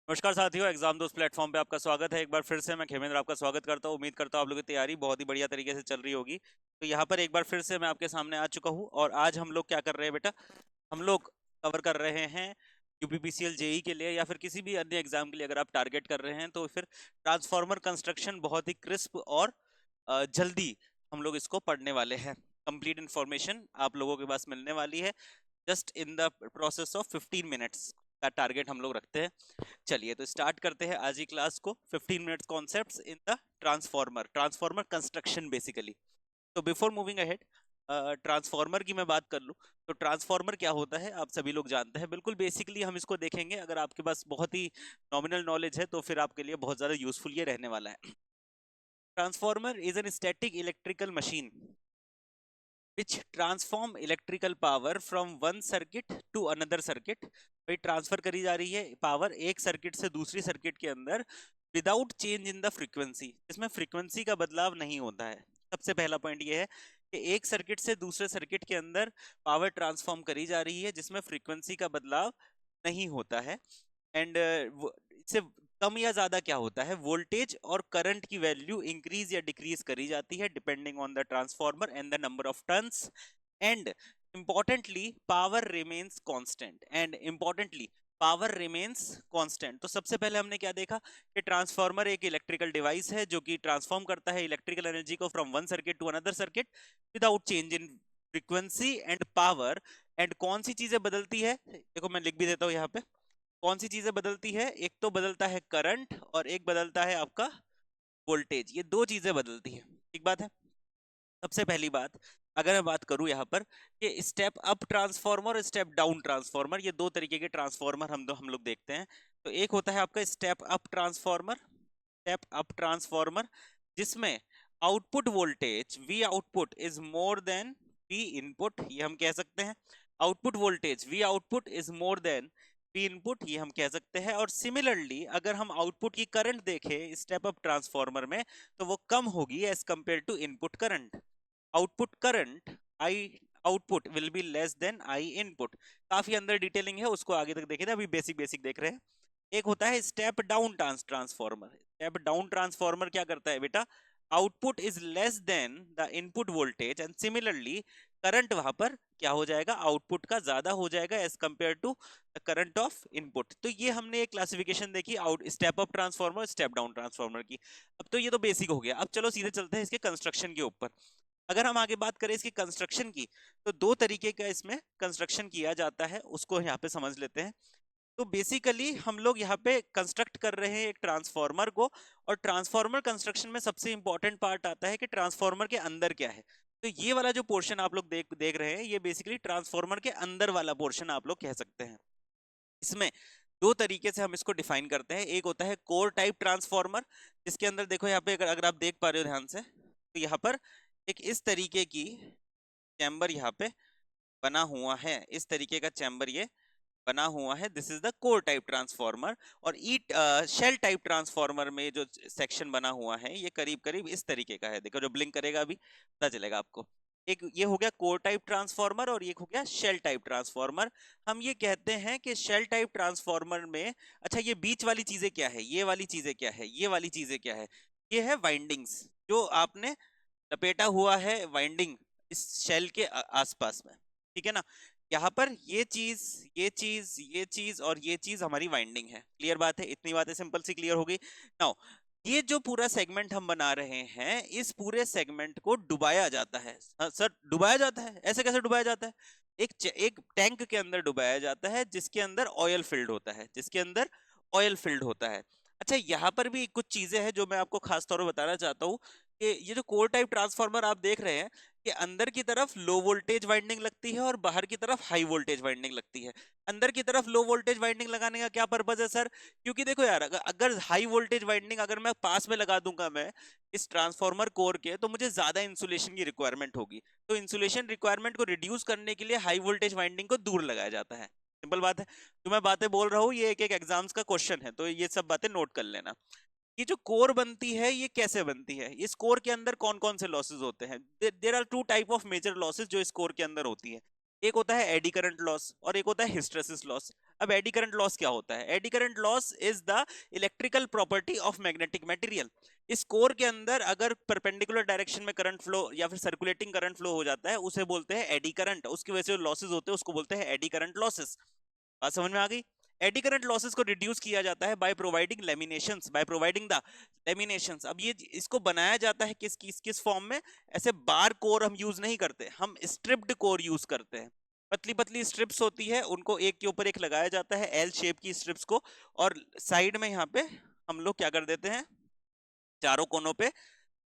नमस्कार साथियों, एग्जाम दोस्त प्लेटफॉर्म पे आपका स्वागत है। एक बार फिर से मैं खेमेंद्र आपका स्वागत करता हूँ। उम्मीद करता हूँ आप लोगों की तैयारी बहुत ही बढ़िया तरीके से चल रही होगी। तो यहाँ पर एक बार फिर से मैं आपके सामने आ चुका हूँ और आज हम लोग क्या कर रहे हैं बेटा, हम लोग कवर कर रहे हैं यूपीपीसीएल जेई के लिए या फिर किसी भी अन्य एग्जाम के लिए अगर आप टारगेट कर रहे हैं तो फिर ट्रांसफॉर्मर कंस्ट्रक्शन बहुत ही क्रिस्प और जल्दी हम लोग इसको पढ़ने वाले हैं। कंप्लीट इन्फॉर्मेशन आप लोगों के पास मिलने वाली है just in the process of 15 minutes का टारगेट हम लोग रखते हैं। चलिए तो स्टार्ट करते हैं आज की क्लास को। 15 minutes concepts in the transformer transformer construction basically. तो बिफोर मूविंग अहेड, ट्रांसफॉर्मर की मैं बात कर लूं तो ट्रांसफॉर्मर क्या होता है आप सभी लोग जानते हैं। बिल्कुल बेसिकली हम इसको देखेंगे। अगर आपके पास बहुत ही नॉमिनल नॉलेज है तो फिर आपके लिए बहुत ज्यादा यूजफुल ये रहने वाला है। Transformer is an static electrical machine which transform electrical power from one circuit to another circuit। भाई ट्रांसफर करी जा रही है पावर एक सर्किट से दूसरी सर्किट के अंदर without change in the frequency. इसमें फ्रीक्वेंसी का बदलाव नहीं होता है। सबसे पहला पॉइंट ये है कि एक सर्किट से दूसरे सर्किट के अंदर पावर ट्रांसफॉर्म करी जा रही है जिसमें फ्रीक्वेंसी का बदलाव नहीं होता है। एंड इससे कम या ज्यादा क्या होता है, वोल्टेज और करंट की वैल्यू इंक्रीज या डिक्रीज करी जाती है depending on the transformer and the number of turns. And importantly power remains constant. And importantly power remains constant. तो सबसे पहले हमने क्या देखा कि ट्रांसफॉर्मर एक इलेक्ट्रिकल डिवाइस है जो कि ट्रांसफॉर्म करता है इलेक्ट्रिकल एनर्जी को from one circuit to another circuit without change in frequency and power. And कौन सी चीजें बदलती है, देखो मैं लिख भी देता हूँ यहाँ पे। कौन सी चीजें बदलती है, एक तो बदलता है करंट और एक बदलता है आपका वोल्टेज। ये दो चीजें बदलती है। ठीक बात है। सबसे पहली बात, अगर मैं बात करूं यहाँ पर कि स्टेप अप ट्रांसफॉर्मर और स्टेप डाउन ट्रांसफॉर्मर, ये दो तरीके के ट्रांसफॉर्मर हम लोग देखते हैं। तो एक होता है आपका step up transformer. Step up transformer जिसमें output voltage V output is more than V input, ये हम कह सकते हैं। Output voltage V output is more than V input, ये हम कह सकते हैं। और सिमिलरली अगर हम आउटपुट की करंट देखें स्टेप अप ट्रांसफॉर्मर में तो वो कम होगी as compared to input current. Output current I output will be less than I input. काफी अंदर डिटेलिंग है, उसको आगे तक देखे थे, अभी बेसिक बेसिक देख रहे हैं। एक होता है step down transformer. Step down transformer क्या करता है बेटा, output is less than the input voltage and similarly current वहां पर क्या हो जाएगा, आउटपुट का ज्यादा हो जाएगा as compared to the current of input. तो ये हमने एक क्लासिफिकेशन देखी out step up transformer step down transformer की। अब तो ये तो बेसिक हो गया। अब चलो सीधे चलते हैं इसके कंस्ट्रक्शन के ऊपर। अगर हम आगे बात करें इसकी कंस्ट्रक्शन की तो दो तरीके का इसमें कंस्ट्रक्शन किया जाता है, उसको यहाँ पे समझ लेते हैं। तो बेसिकली हम लोग यहाँ पे कंस्ट्रक्ट कर रहे हैं एक ट्रांसफॉर्मर को। और ट्रांसफॉर्मर कंस्ट्रक्शन में सबसे इंपॉर्टेंट पार्ट आता है कि ट्रांसफॉर्मर के अंदर क्या है। तो ये वाला जो पोर्शन आप लोग देख देख रहे हैं ये बेसिकली ट्रांसफॉर्मर के अंदर वाला पोर्शन आप लोग कह सकते हैं। इसमें दो तरीके से हम इसको डिफाइन करते हैं। एक होता है कोर टाइप ट्रांसफॉर्मर जिसके अंदर देखो यहाँ पे अगर आप देख पा रहे हो ध्यान से तो यहाँ पर एक इस तरीके की चैम्बर यहाँ पे बना हुआ है। इस तरीके का चैम्बर ये बना हुआ है, this is the core type transformer. और ईट शेल टाइप ट्रांसफॉर्मर में जो सेक्शन बना हुआ है ये करीब करीब इस तरीके का है। देखो जो ब्लिंक करेगा अभी पता चलेगा आपको। एक ये हो गया कोर टाइप ट्रांसफॉर्मर और एक हो गया शेल टाइप ट्रांसफॉर्मर। हम ये कहते हैं कि शेल टाइप ट्रांसफॉर्मर में, अच्छा ये बीच वाली चीजें क्या है, ये वाली चीजें क्या है, ये वाली चीजें क्या है, ये है वाइंडिंग्स जो आपने लपेटा हुआ है वाइंडिंग इस शेल के आसपास में। ठीक है ना। यहाँ पर ये चीज ये चीज ये चीज और ये चीज हमारी वाइंडिंग है। क्लियर बात है, इतनी बातें सिंपल सी क्लियर हो गई। नाउ ये जो पूरा सेगमेंट हम बना रहे हैं इस पूरे सेगमेंट को डुबाया जाता है। सर डुबाया जाता है, ऐसे कैसे डुबाया जाता है, एक टैंक के अंदर डुबाया जाता है जिसके अंदर ऑयल फिल्ड होता है, जिसके अंदर ऑयल फिल्ड होता है। अच्छा यहाँ पर भी कुछ चीजें हैं जो मैं आपको खास तौर पर बताना चाहता हूँ कि ये जो कोर टाइप ट्रांसफार्मर आप देख रहे हैं कि अंदर की तरफ लो वोल्टेज वाइंडिंग लगती है और बाहर की तरफ हाई वोल्टेज वाइंडिंग लगती है। अंदर की तरफ लो वोल्टेज वाइंडिंग लगाने का क्या पर्पज है सर, क्योंकि देखो यार अगर हाई वोल्टेज वाइंडिंग अगर मैं पास में लगा दूंगा मैं इस ट्रांसफार्मर कोर के तो मुझे ज्यादा इंसुलेशन की रिक्वायरमेंट होगी। तो इंसुलेशन रिक्वायरमेंट को रिड्यूस करने के लिए हाई वोल्टेज वाइंडिंग को दूर लगाया जाता है। सिंपल बात है। जो मैं बातें बोल रहा हूँ ये एक एक एग्जाम्स का क्वेश्चन है तो ये सब बातें नोट कर लेना। ये जो कोर बनती है ये कैसे बनती है, इस कोर के अंदर कौन कौन से लॉसेस होते हैं। There are two type of major losses जो इस कोर के अंदर होती है। एक होता है एडी करंट लॉस और एक होता है हिस्टैरिसीस लॉस। अब एडी करंट लॉस क्या होता है? Eddy current loss is the electrical property of magnetic material. इस कोर के अंदर अगर परपेंडिकुलर डायरेक्शन में करंट फ्लो या फिर सर्कुलेटिंग करंट फ्लो हो जाता है, उसे बोलते हैं एडी करंट। उसकी वजह से लॉसेस होते हैं, उसको बोलते हैं एडी करंट लॉसेस। बात समझ में आ गई? एडी करंट लॉसेस को रिड्यूस किया जाता है by providing laminations, by providing the laminations. अब ये इसको बनाया जाता है किस फॉर्म में? ऐसे बार कोर हम यूज नहीं करते, हम स्ट्रिप्ड कोर यूज करते हैं। पतली पतली स्ट्रिप्स होती है, उनको एक के ऊपर एक लगाया जाता है, एल शेप की स्ट्रिप्स को, और साइड में यहाँ पे हम लोग क्या कर देते हैं, चारों कोनों पे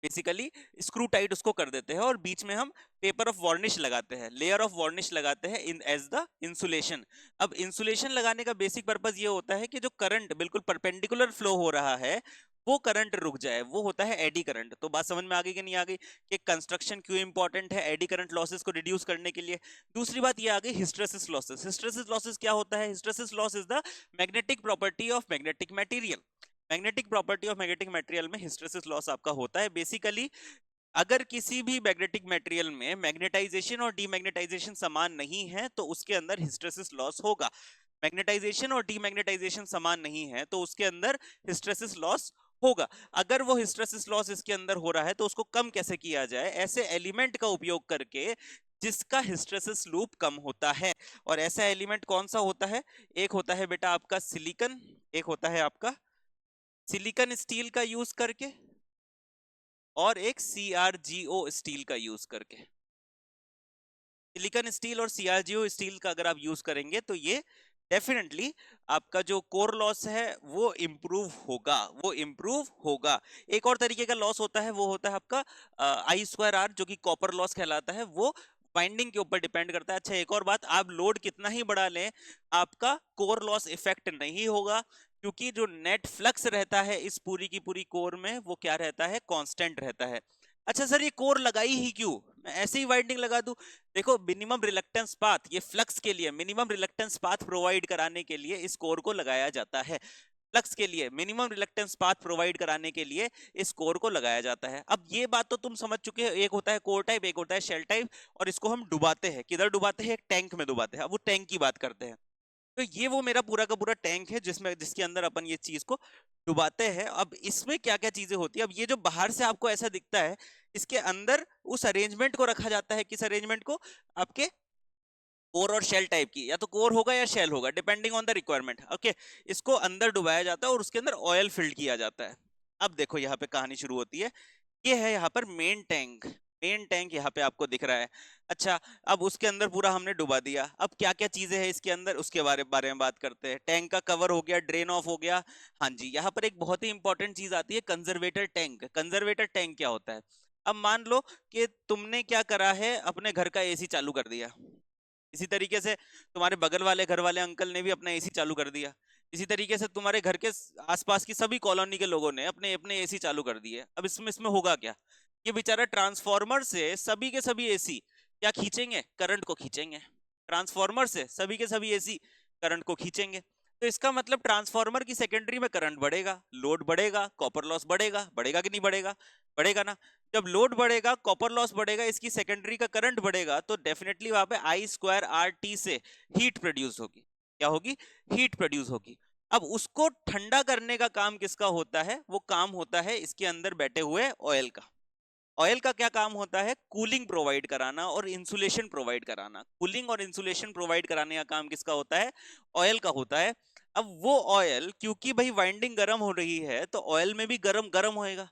बेसिकली स्क्रू टाइट उसको कर देते हैं, और बीच में हम पेपर ऑफ वार्निश लगाते हैं, लेयर ऑफ वार्निश लगाते हैं इन एज द इंसुलेशन। अब इंसुलेशन लगाने का बेसिक पर्पस ये होता है कि जो करंट बिल्कुल परपेंडिकुलर फ्लो हो रहा है वो करंट रुक जाए, वो होता है एडी करंट। तो बात समझ में आ गई कि नहीं आ गई कि कंस्ट्रक्शन क्यों इंपॉर्टेंट है एडी करंट लॉसेस को रिड्यूस करने के लिए? दूसरी बात ये आ गई हिस्टैरिसीस लॉसेस। हिस्टैरिसीस लॉसेस क्या होता है? Hysteresis loss is the magnetic property of magnetic material. Magnetic property of magnetic material में हिस्टैरिसीस लॉस आपका होता है। बेसिकली अगर किसी भी मैग्नेटिक मटेरियल में मैग्नेटाइजेशन और डीमैग्नेटाइजेशन समान नहीं है तो उसके अंदर हिस्टैरिसीस लॉस होगा। मैग्नेटाइजेशन और डीमैग्नेटाइजेशन समान नहीं है तो उसके अंदर हिस्टैरिसीस लॉस होगा। अगर वो हिस्टैरिसीस लॉस इसके अंदर हो रहा है तो उसको कम कैसे किया जाए? ऐसे एलिमेंट का उपयोग करके जिसका हिस्टैरिसीस लूप कम होता है। और ऐसा एलिमेंट कौन सा होता है? एक होता है बेटा आपका सिलिकन, एक होता है आपका सिलिकन स्टील का यूज करके, और एक CrGO स्टील का यूज करके। सिलिकन स्टील और CrGO स्टील का अगर आप यूज करेंगे तो ये डेफिनेटली आपका जो कोर लॉस है वो इम्प्रूव होगा, वो इम्प्रूव होगा। एक और तरीके का लॉस होता है, वो होता है आपका I²R, जो कि कॉपर लॉस कहलाता है। वो बाइंडिंग के ऊपर डिपेंड करता है। अच्छा, एक और बात, आप लोड कितना ही बढ़ा लें आपका कोर लॉस इफेक्ट नहीं होगा, क्योंकि जो नेट फ्लक्स रहता है इस पूरी की पूरी कोर में वो क्या रहता है? कांस्टेंट रहता है। अच्छा सर, ये कोर लगाई ही क्यों? मैं ऐसे ही वाइंडिंग लगा दूं? देखो, मिनिमम रिलक्टेंस पाथ, ये फ्लक्स के लिए मिनिमम रिलक्टेंस पाथ प्रोवाइड कराने के लिए इस कोर को लगाया जाता है। फ्लक्स के लिए मिनिमम रिलक्टेंस पाथ प्रोवाइड कराने के लिए इस कोर को लगाया जाता है। अब ये बात तो तुम समझ चुके हो, एक होता है कोर टाइप, एक होता है शेल टाइप, और इसको हम डुबाते हैं। किधर डुबाते हैं? एक टैंक में डुबाते हैं। अब वो टैंक की बात करते हैं। तो ये वो मेरा पूरा का पूरा टैंक है जिसके अंदर अपन ये चीज को डुबाते हैं। अब इसमें क्या क्या चीजें होती है? अब ये जो बाहर से आपको ऐसा दिखता है, इसके अंदर उस अरेंजमेंट को रखा जाता है। किस अरेंजमेंट को? आपके कोर और शेल टाइप की, या तो कोर होगा या शेल होगा, depending on the requirement. Okay, इसको अंदर डुबाया जाता है और उसके अंदर ऑयल फिल्ड किया जाता है। अब देखो यहाँ पे कहानी शुरू होती है। ये है यहाँ पर मेन टैंक। मेन टैंक यहाँ पे आपको दिख रहा है। अच्छा, अब उसके अंदर पूरा हमने डुबा दिया। अब क्या क्या चीजें हैं इसके अंदर, उसके बारे में बात करते हैं। टैंक का कवर हो गया, ड्रेन ऑफ हो गया। हाँ जी, यहाँ पर एक बहुत ही इंपॉर्टेंट चीज आती है, कंजर्वेटर टैंक। कंजर्वेटर टैंक क्या होता है? अब मान लो कि तुमने क्या करा है, अपने घर का एसी चालू कर दिया। इसी तरीके से तुम्हारे बगल वाले घर वाले अंकल ने भी अपना एसी चालू कर दिया। इसी तरीके से तुम्हारे घर के आसपास की सभी कॉलोनी के लोगों ने अपने अपने एसी चालू कर दिए। अब इसमें होगा क्या? ये बेचारा ट्रांसफार्मर से सभी के सभी एसी क्या खींचेंगे? करंट को खींचेंगे। ट्रांसफार्मर से सभी के सभी एसी करंट को खींचेंगे। तो इसका मतलब ट्रांसफार्मर की सेकेंडरी में करंट बढ़ेगा, लोड बढ़ेगा, कॉपर लॉस बढ़ेगा। बढ़ेगा कि नहीं बढ़ेगा? बढ़ेगा ना। जब लोड बढ़ेगा, कॉपर लॉस बढ़ेगा, इसकी सेकेंडरी का करंट बढ़ेगा, तो डेफिनेटली वहां पे I²RT से हीट प्रोड्यूस होगी। क्या होगी? हीट प्रोड्यूस होगी। अब उसको ठंडा करने का काम किसका होता है? वो काम होता है इसके अंदर बैठे हुए ऑयल का। ऑयल का क्या काम होता है? कूलिंग प्रोवाइड कराना और इंसुलेशन प्रोवाइड कराना। कूलिंग और इंसुलेशन प्रोवाइड कराने का काम किसका होता है? ऑयल का होता है। अब वो ऑयल, क्योंकि भाई वाइंडिंग गर्म हो रही है तो ऑयल में भी गर्म गर्म होएगा।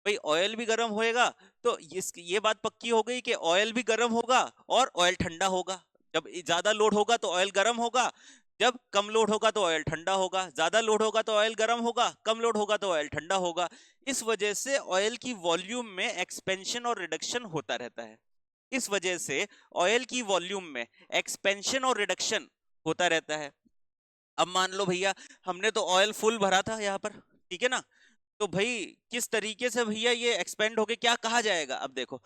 भाई ऑयल भी गर्म होएगा तो ये बात पक्की हो गई कि ऑयल भी गर्म होगा और ऑयल ठंडा होगा। जब ज्यादा लोड होगा तो ऑयल गर्म होगा, जब कम लोड होगा तो ऑयल ठंडा होगा। ज्यादा लोड होगा तो ऑयल गर्म होगा, कम लोड होगा तो ऑयल ठंडा होगा। इस वजह से ऑयल की वॉल्यूम में एक्सपेंशन और रिडक्शन होता रहता है। इस वजह से ऑयल की वॉल्यूम में एक्सपेंशन और रिडक्शन होता रहता है। अब मान लो भैया, हमने तो ऑयल फुल भरा था यहाँ पर, ठीक है ना? तो भाई किस तरीके से भैया ये एक्सपेंड होके क्या कहा जाएगा? अब देखो,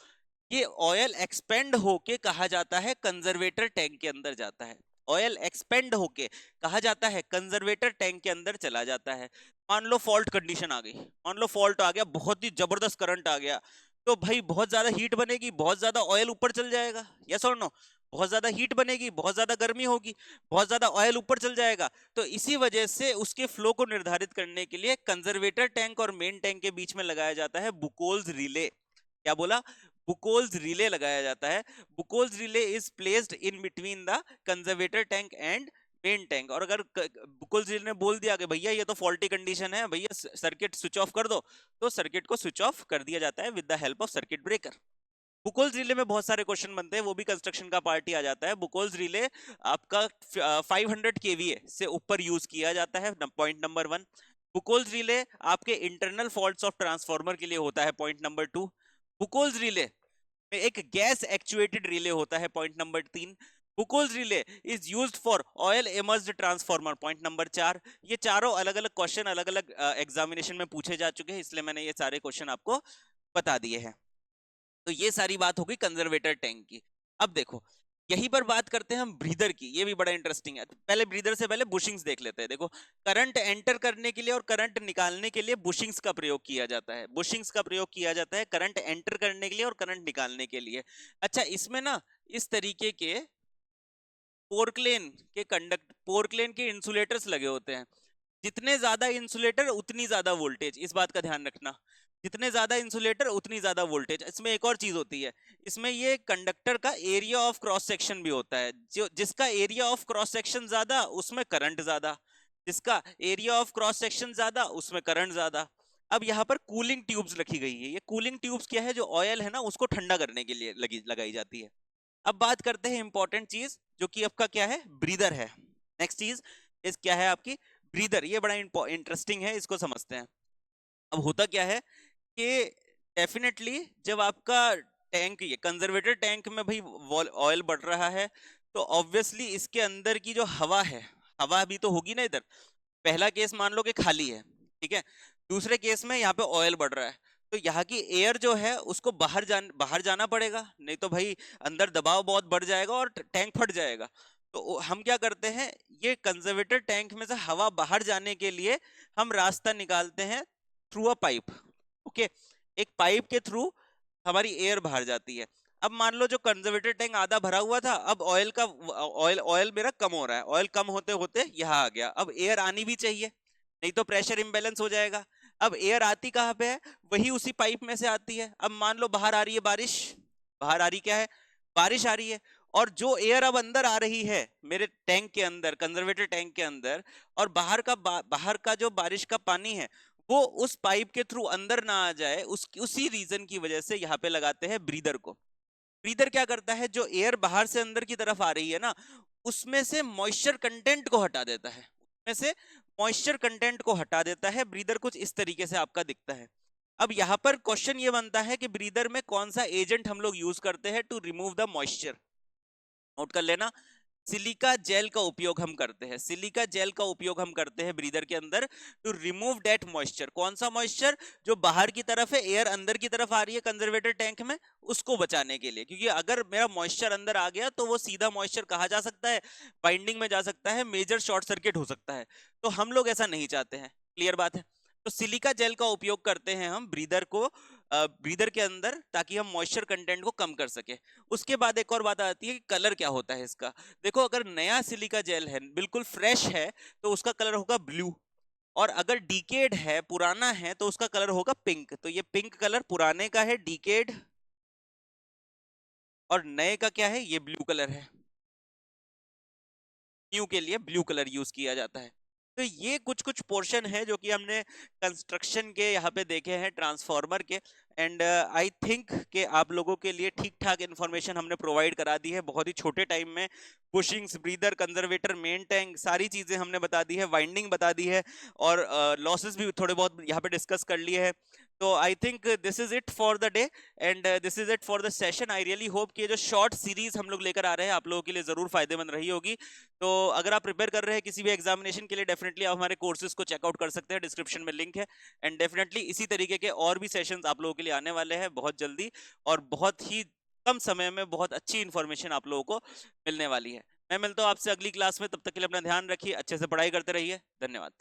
ये ऑयल एक्सपेंड होके कहा जाता है कंजर्वेटर टैंक के अंदर जाता है। ऑयल एक्सपेंड होके कहा जाता है कंजर्वेटर टैंक के अंदर चला जाता है। मान लो फॉल्ट कंडीशन आ गई, मान लो फॉल्ट आ गया, बहुत ही जबरदस्त करंट आ गया, तो भाई बहुत ज्यादा हीट बनेगी, बहुत ज्यादा ऑयल ऊपर चल जाएगा। यस और नो? बहुत ज्यादा हीट बनेगी, बहुत ज्यादा गर्मी होगी, बहुत ज्यादा ऑयल ऊपर चल जाएगा। तो इसी वजह से उसके फ्लो को निर्धारित करने के लिए कंजर्वेटर टैंक और मेन टैंक के बीच में लगाया जाता है बुकोल्स रिले। क्या बोला? बुकोल्स रिले लगाया जाता है। Buchholz relay is placed in between the conservator tank and main tank. और अगर बुकोल्स रिले ने बोल दिया कि भैया ये तो फॉल्टी कंडीशन है, भैया सर्किट स्विच ऑफ कर दो, तो सर्किट को स्विच ऑफ कर दिया जाता है with the help of circuit breaker. Buchholz relay में बहुत सारे क्वेश्चन बनते हैं, वो भी कंस्ट्रक्शन का पार्ट ही आ जाता है। बुकोल्स रिले आपका 500 केवीए से ऊपर यूज किया जाता है, पॉइंट नंबर 1। बुकोल्स रिले आपके इंटरनल फॉल्ट्स ऑफ ट्रांसफार्मर के लिए होता है, पॉइंट नंबर 2। बुकोल्स रिले में एक गैस एक्चुएटेड रिले होता है, point number 3। Buchholz relay is used for oil immersed transformer, point number 4। ये चारों अलग अलग क्वेश्चन अलग अलग एग्जामिनेशन में पूछे जा चुके हैं, इसलिए मैंने ये सारे क्वेश्चन आपको बता दिए हैं। तो ये सारी बात हो गई कंजर्वेटर टैंक की। अब देखो यहीं पर बात करते हैं हम ब्रीदर की, ये भी बड़ा इंटरेस्टिंग है। पहले ब्रीदर से पहले बुशिंग्स देख लेते हैं। देखो, करंट एंटर करने के लिए और करंट निकालने के लिए बुशिंग्स का प्रयोग किया जाता है। बुशिंग्स का प्रयोग किया जाता है करंट एंटर करने के लिए और करंट निकालने के लिए। अच्छा, इसमें ना इस तरीके के पोर्कलेन के इंसुलेटर्स लगे होते हैं। जितने ज्यादा इंसुलेटर उतनी ज्यादा वोल्टेज, इस बात का ध्यान रखना। जितने ज्यादा इंसुलेटर उतनी ज्यादा वोल्टेज। इसमें एक और चीज होती है, इसमें ये कंडक्टर का एरिया ऑफ क्रॉस सेक्शन भी होता है। जो जिसका एरिया ऑफ क्रॉस सेक्शन ज्यादा उसमें करंट ज्यादा, जिसका एरिया ऑफ क्रॉस सेक्शन ज्यादा उसमें करंट ज्यादा। अब यहाँ पर कूलिंग ट्यूब्स रखी गई है। ये कूलिंग ट्यूब्स क्या है? जो ऑयल है ना उसको ठंडा करने के लिए लगाई जाती है। अब बात करते हैं इंपॉर्टेंट चीज, जो कि आपका क्या है? ब्रीदर है। नेक्स्ट चीज इस क्या है आपकी? ब्रीदर। ये बड़ा इंटरेस्टिंग है, इसको समझते हैं। अब होता क्या है कि डेफिनेटली जब आपका टैंक, ये कंजर्वेटर टैंक में भाई ऑयल बढ़ रहा है, तो ऑब्वियसली इसके अंदर की जो हवा है, हवा भी तो होगी ना इधर। पहला केस मान लो कि खाली है, ठीक है। दूसरे केस में यहाँ पे ऑयल बढ़ रहा है, तो यहाँ की एयर जो है उसको बाहर जाना पड़ेगा, नहीं तो भाई अंदर दबाव बहुत बढ़ जाएगा और टैंक फट जाएगा। तो हम क्या करते हैं, ये कंजर्वेटर टैंक में से हवा बाहर जाने के लिए हम रास्ता निकालते हैं थ्रू अ पाइप। ओके, एक पाइप के थ्रू हमारी एयर बाहर जाती है। अब मान लो जो कंजर्वेटर टैंक आधा भरा हुआ था, अब ऑयल मेरा कम हो रहा है। ऑयल कम होते होते यहाँ आ गया। अब एयर आनी भी चाहिए, नहीं तो प्रेशर इंबैलेंस हो जाएगा। अब एयर आती कहाँ पे है? वही उसी पाइप में से आती है। अब मान लो बाहर आ रही है बारिश, बाहर आ रही क्या है? बारिश आ रही है। और जो एयर अब अंदर आ रही है मेरे टैंक के अंदर, कंजर्वेटर टैंक के अंदर, और बाहर का जो बारिश का पानी है वो उस पाइप के थ्रू अंदर ना आ जाए, उसी रीजन की वजह से यहाँ पे लगाते हैं ब्रीदर को। ब्रीदर क्या करता है? जो एयर बाहर से अंदर की तरफ आ रही है ना, उसमें से मॉइस्चर कंटेंट को हटा देता है। उसमें से मॉइस्चर कंटेंट को हटा देता है। ब्रीदर कुछ इस तरीके से आपका दिखता है। अब यहाँ पर क्वेश्चन ये बनता है कि ब्रीदर में कौन सा एजेंट हम लोग यूज करते हैं to remove the moisture. Note कर लेना, सिलिका जेल का उपयोग हम करते हैं। सिलिका जेल का उपयोग हम करते हैं ब्रीदर के अंदर टू रिमूव दैट मॉइस्चर। कौन सा मॉइस्चर? जो बाहर की तरफ है, एयर अंदर की तरफ आ रही है कंजर्वेटर टैंक में, उसको बचाने के लिए। क्योंकि अगर मेरा मॉइस्चर अंदर आ गया तो वो सीधा मॉइस्चर कहा जा सकता है, बाइंडिंग में जा सकता है, मेजर शॉर्ट सर्किट हो सकता है। तो हम लोग ऐसा नहीं चाहते हैं। क्लियर बात है? तो सिलिका जेल का उपयोग करते हैं हम ब्रीदर के अंदर, ताकि हम मॉइस्चर कंटेंट को कम कर सके। उसके बाद एक और बात आती है कि कलर क्या होता है इसका। देखो, अगर नया सिलिका जेल है, बिल्कुल फ्रेश है, तो उसका कलर होगा ब्लू। और अगर डिकेड है, पुराना है, तो उसका कलर होगा पिंक। तो ये पिंक कलर पुराने का है, डिकेड, और नए का क्या है? ये ब्लू कलर है। न्यू के लिए ब्लू कलर यूज किया जाता है। तो ये कुछ कुछ पोर्शन है जो कि हमने कंस्ट्रक्शन के यहाँ पे देखे हैं, ट्रांसफॉर्मर के। एंड आई थिंक कि आप लोगों के लिए ठीक ठाक इन्फॉर्मेशन हमने प्रोवाइड करा दी है बहुत ही छोटे टाइम में। Bushings, breather, conservator, main tank, सारी चीजें हमने बता दी है, वाइंडिंग बता दी है, और लॉसेस भी थोड़े बहुत यहाँ पे डिस्कस कर लिए हैं। तो I think this is it for the day, and this is it for the session. I really hope कि ये जो शॉर्ट सीरीज हम लोग लेकर आ रहे हैं आप लोगों के लिए जरूर फायदेमंद रही होगी। तो अगर आप प्रिपेयर कर रहे हैं किसी भी एग्जामिनेशन के लिए, डेफिनेटली आप हमारे कोर्सेज को चेकआउट कर सकते हैं, डिस्क्रिप्शन में लिंक है। एंड डेफिनेटली इसी तरीके के और भी सेशंस आप लोगों के लिए आने वाले हैं बहुत जल्दी, और बहुत ही कम समय में बहुत अच्छी इंफॉर्मेशन आप लोगों को मिलने वाली है। मैं मिलता हूँ आपसे अगली क्लास में, तब तक के लिए अपना ध्यान रखिए, अच्छे से पढ़ाई करते रहिए। धन्यवाद।